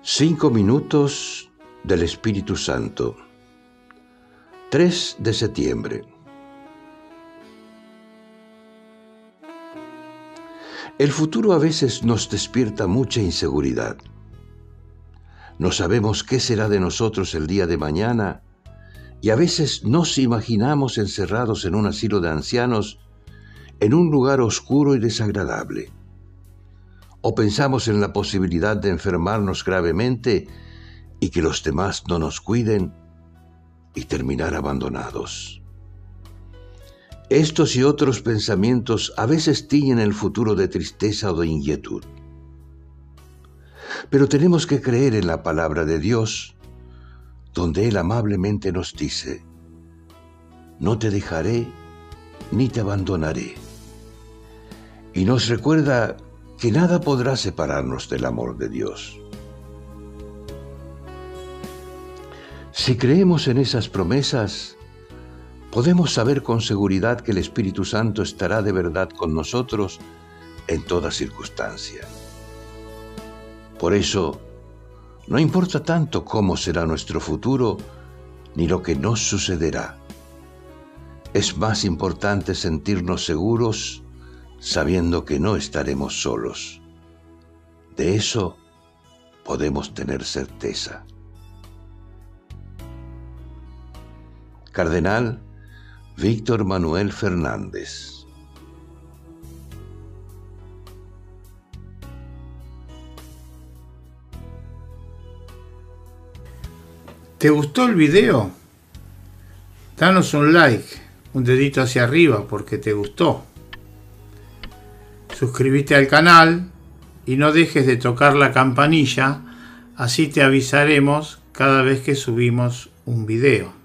5 minutos del Espíritu Santo. 3 de septiembre. El futuro a veces nos despierta mucha inseguridad. No sabemos qué será de nosotros el día de mañana y a veces nos imaginamos encerrados en un asilo de ancianos en un lugar oscuro y desagradable. O pensamos en la posibilidad de enfermarnos gravemente y que los demás no nos cuiden y terminar abandonados. Estos y otros pensamientos a veces tiñen el futuro de tristeza o de inquietud. Pero tenemos que creer en la palabra de Dios, donde Él amablemente nos dice: no te dejaré ni te abandonaré. Y nos recuerda que nada podrá separarnos del amor de Dios. Si creemos en esas promesas, podemos saber con seguridad que el Espíritu Santo estará de verdad con nosotros en toda circunstancia. Por eso, no importa tanto cómo será nuestro futuro, ni lo que nos sucederá. Es más importante sentirnos seguros sabiendo que no estaremos solos. De eso podemos tener certeza. Cardenal Víctor Manuel Fernández. ¿Te gustó el video? Danos un like, un dedito hacia arriba porque te gustó. Suscríbete al canal y no dejes de tocar la campanilla, así te avisaremos cada vez que subimos un video.